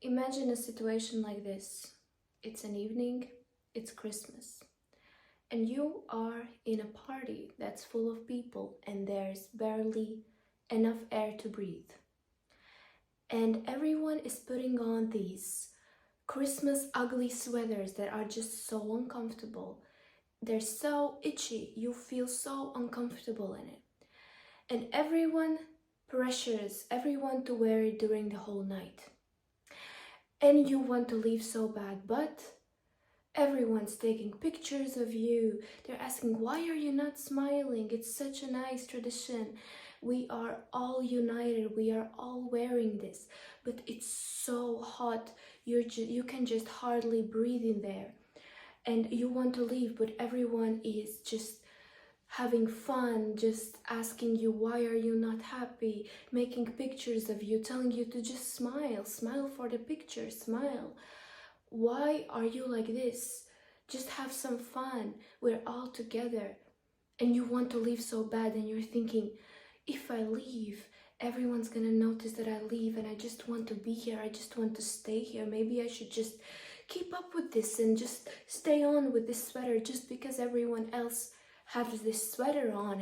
Imagine a situation like this. It's an evening, it's Christmas, and you are in a party that's full of people and there's barely enough air to breathe. And everyone is putting on these Christmas ugly sweaters that are just so uncomfortable. They're so itchy, you feel so uncomfortable in it. And everyone pressures everyone to wear it during the whole night. And you want to leave so bad, but everyone's taking pictures of you. They're asking, why are you not smiling? It's such a nice tradition. We are all united. We are all wearing this, but it's so hot. You can just hardly breathe in there. And you want to leave, but everyone is just having fun, just asking you, why are you not happy? Making pictures of you, telling you to just smile. Smile for the picture, smile. Why are you like this? Just have some fun. We're all together. And you want to leave so bad, and you're thinking, if I leave, everyone's gonna notice that I leave, and I just want to be here. I just want to stay here. Maybe I should just keep up with this and just stay on with this sweater just because everyone else has this sweater on,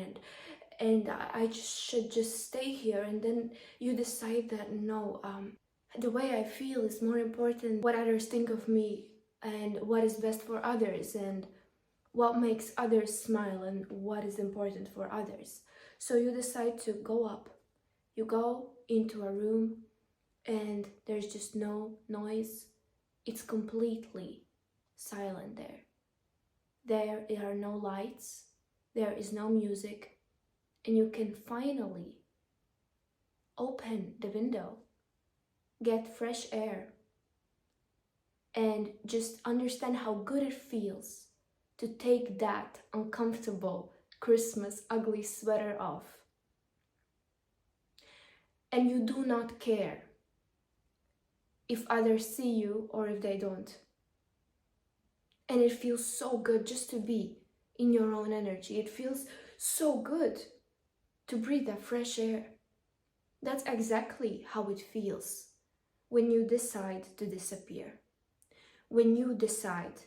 and I just should just stay here. And then you decide that no, the way I feel is more important, what others think of me and what is best for others and what makes others smile and what is important for others. So you decide to go up. You go into a room and there's just no noise. It's completely silent there. There are no lights. There is no music. And you can finally open the window, get fresh air, and just understand how good it feels to take that uncomfortable Christmas ugly sweater off. And you do not care if others see you or if they don't. And it feels so good just to be in your own energy. It feels so good to breathe that fresh air. That's exactly how it feels when you decide to disappear. When you decide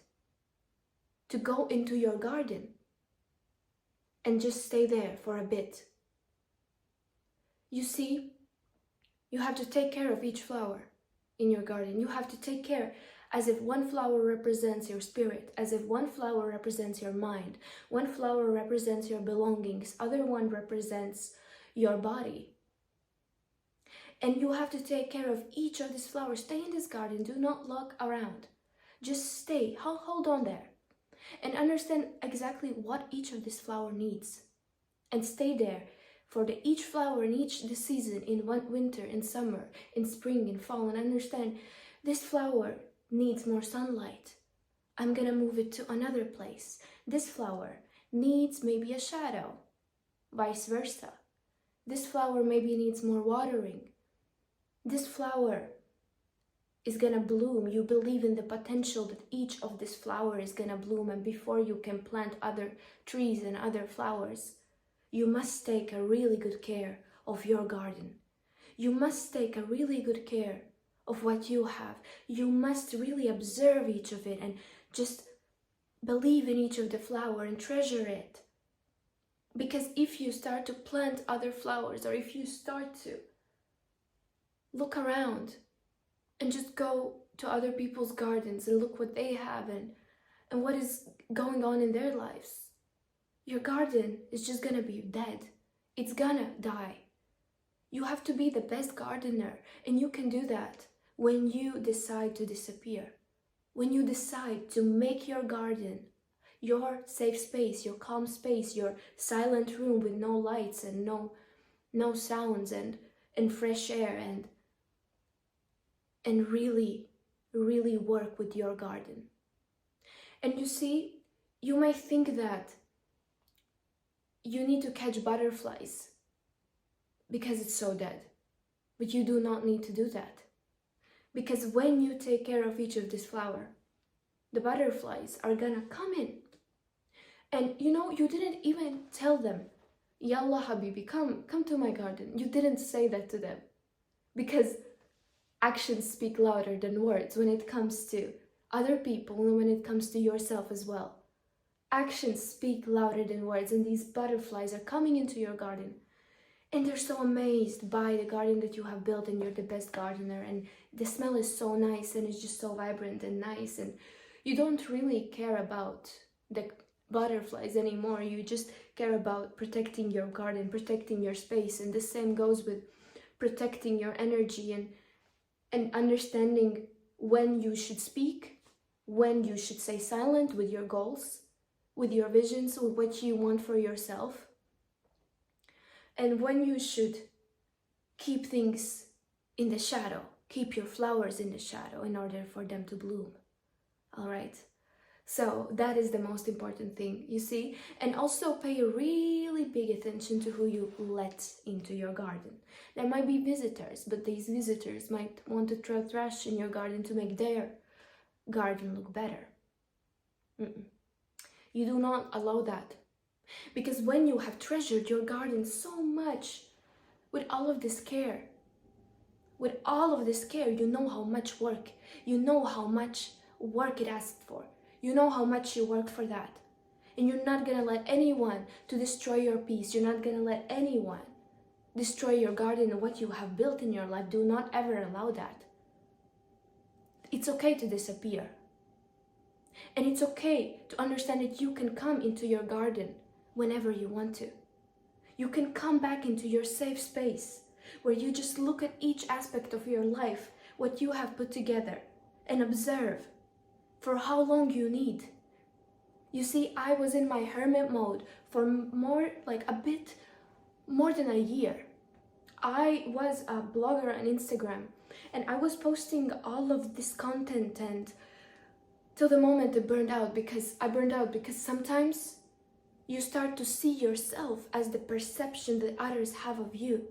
to go into your garden and just stay there for a bit. You see, you have to take care of each flower in your garden. You have to take care as if one flower represents your spirit, as if one flower represents your mind, one flower represents your belongings, other one represents your body. And you have to take care of each of these flowers. Stay in this garden, do not look around. Just stay, hold on there, and understand exactly what each of this flower needs. And stay there for each flower in the season, in winter, in summer, in spring, in fall, and understand this flower needs more sunlight. I'm gonna move it to another place. This flower needs maybe a shadow, vice versa. This flower maybe needs more watering. This flower is gonna bloom. You believe in the potential that each of this flower is gonna bloom, and before you can plant other trees and other flowers, you must take a really good care of your garden. You must take a really good care of what you have. You must really observe each of it and just believe in each of the flower and treasure it. Because if you start to plant other flowers, or if you start to look around and just go to other people's gardens and look what they have and what is going on in their lives, your garden is just gonna be dead. It's gonna die. You have to be the best gardener, and you can do that when you decide to disappear. When you decide to make your garden your safe space, your calm space, your silent room with no lights and no sounds and fresh air, and really, really work with your garden. And you see, you might think that you need to catch butterflies because it's so dead, but you do not need to do that. Because when you take care of each of this flower, the butterflies are gonna come in. And you didn't even tell them, Yalla Habibi, come to my garden. You didn't say that to them. Because actions speak louder than words when it comes to other people and when it comes to yourself as well. Actions speak louder than words, and these butterflies are coming into your garden. And they're so amazed by the garden that you have built, and you're the best gardener, and the smell is so nice, and it's just so vibrant and nice, and you don't really care about the butterflies anymore. You just care about protecting your garden, protecting your space. And the same goes with protecting your energy and understanding when you should speak, when you should stay silent with your goals, with your visions, with what you want for yourself, and when you should keep things in the shadow, keep your flowers in the shadow in order for them to bloom. All right? So that is the most important thing, you see? And also pay really big attention to who you let into your garden. There might be visitors, but these visitors might want to throw trash in your garden to make their garden look better. You do not allow that. Because when you have treasured your garden so much, with all of this care, you know how much work, you know how much work it asked for. You know how much you worked for that. And you're not gonna let anyone to destroy your peace. You're not gonna let anyone destroy your garden and what you have built in your life. Do not ever allow that. It's okay to disappear. And it's okay to understand that you can come into your garden whenever you want to. You can come back into your safe space where you just look at each aspect of your life, what you have put together, and observe for how long you need. You see, I was in my hermit mode for a bit more than a year. I was a blogger on Instagram, and I was posting all of this content and till the moment I burned out because sometimes you start to see yourself as the perception that others have of you.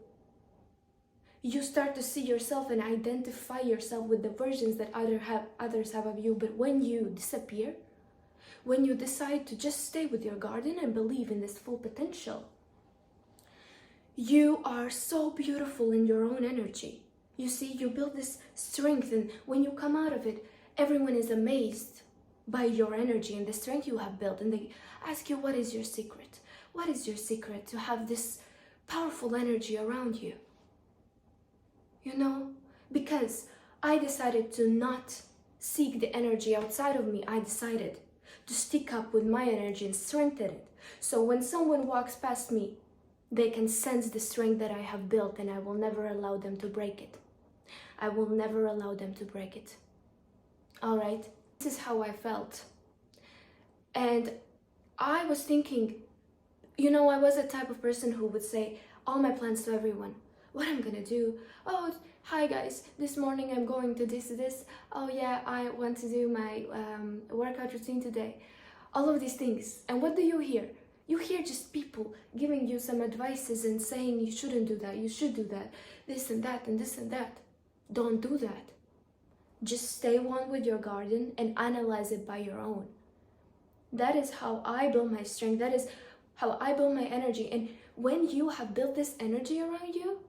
You start to see yourself and identify yourself with the versions that others have of you. But when you disappear, when you decide to just stay with your garden and believe in this full potential, you are so beautiful in your own energy. You see, you build this strength, and when you come out of it, everyone is amazed by your energy and the strength you have built, and they ask you, what is your secret? What is your secret to have this powerful energy around you? You know, because I decided to not seek the energy outside of me. I decided to stick up with my energy and strengthen it. So when someone walks past me, they can sense the strength that I have built, and I will never allow them to break it. I will never allow them to break it. All right? This is how I felt. And I was thinking, you know, I was a type of person who would say all my plans to everyone. What I'm gonna do? Oh, hi guys, this morning I'm going to this. Oh yeah, I want to do my workout routine today. All of these things. And what do you hear? You hear just people giving you some advices and saying you shouldn't do that, you should do that, this and that and this and that. Don't do that. Just stay one with your garden and analyze it by your own. That is how I build my strength. That is how I build my energy. And when you have built this energy around you,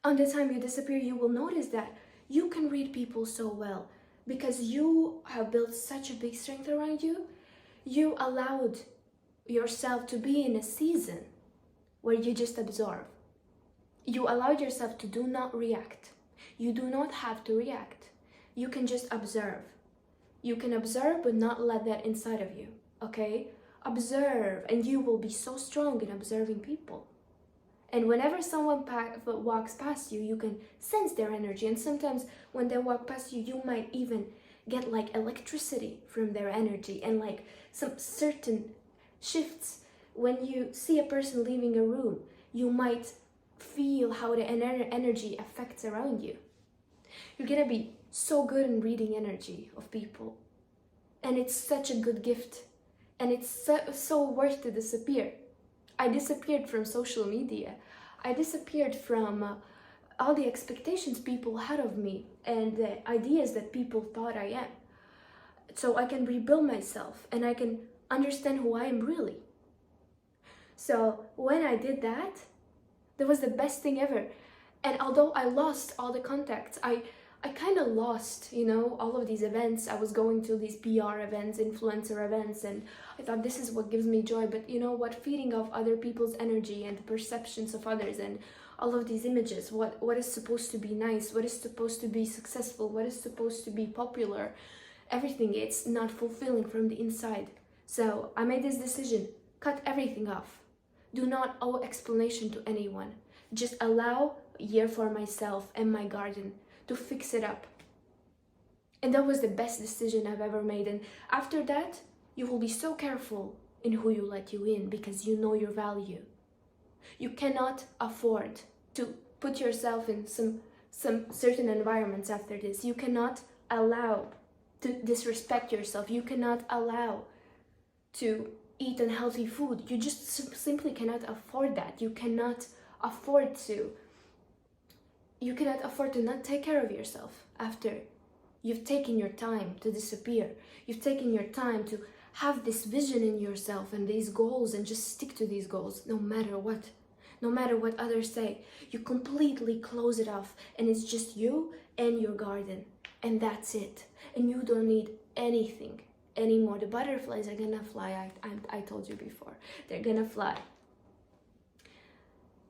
on the time you disappear, you will notice that you can read people so well because you have built such a big strength around you. You allowed yourself to be in a season where you just absorb. You allowed yourself to do not react. You do not have to react. You can just observe. You can observe but not let that inside of you, okay? Observe, and you will be so strong in observing people. And whenever someone walks past you, you can sense their energy. And sometimes when they walk past you, you might even get like electricity from their energy and like some certain shifts. When you see a person leaving a room, you might feel how the energy affects around you. You're gonna be so good in reading energy of people. And it's such a good gift. And it's so worth to disappear. I disappeared from social media. I disappeared from all the expectations people had of me and the ideas that people thought I am. So I can rebuild myself and I can understand who I am really. So when I did that, that was the best thing ever. And although I lost all the contacts, I kind of lost, you know, all of these events. I was going to these PR events, influencer events, and I thought this is what gives me joy. But you know what, feeding off other people's energy and the perceptions of others and all of these images, what is supposed to be nice, what is supposed to be successful, what is supposed to be popular, everything, it's not fulfilling from the inside. So I made this decision, cut everything off. Do not owe explanation to anyone. Just allow a year for myself and my garden to fix it up. And that was the best decision I've ever made. And after that, you will be so careful in who you let you in, because you know your value. You cannot afford to put yourself in some certain environments after this. You cannot allow to disrespect yourself. You cannot allow to eat unhealthy food. You just simply cannot afford that. You cannot afford to not take care of yourself after you've taken your time to disappear. You've taken your time to have this vision in yourself and these goals, and just stick to these goals no matter what. No matter what others say, you completely close it off, and it's just you and your garden, and that's it. And you don't need anything anymore. The butterflies are gonna fly. I told you before, they're gonna fly.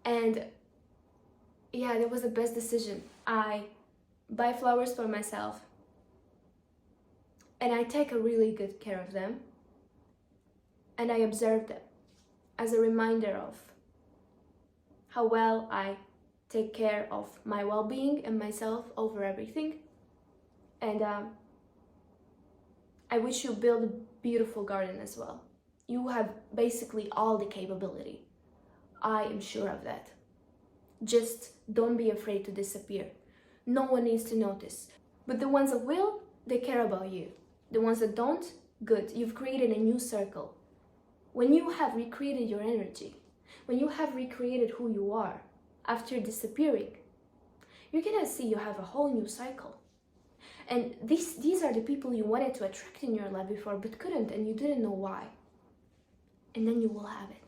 And yeah, that was the best decision. I buy flowers for myself, and I take a really good care of them, and I observe them as a reminder of how well I take care of my well-being and myself over everything. And I wish you build a beautiful garden as well. You have basically all the capability. I am sure of that. Just don't be afraid to disappear. No one needs to notice. But the ones that will, they care about you. The ones that don't, good. You've created a new circle. When you have recreated your energy, when you have recreated who you are after disappearing, you're gonna see you have a whole new cycle. And these are the people you wanted to attract in your life before but couldn't, and you didn't know why. And then you will have it.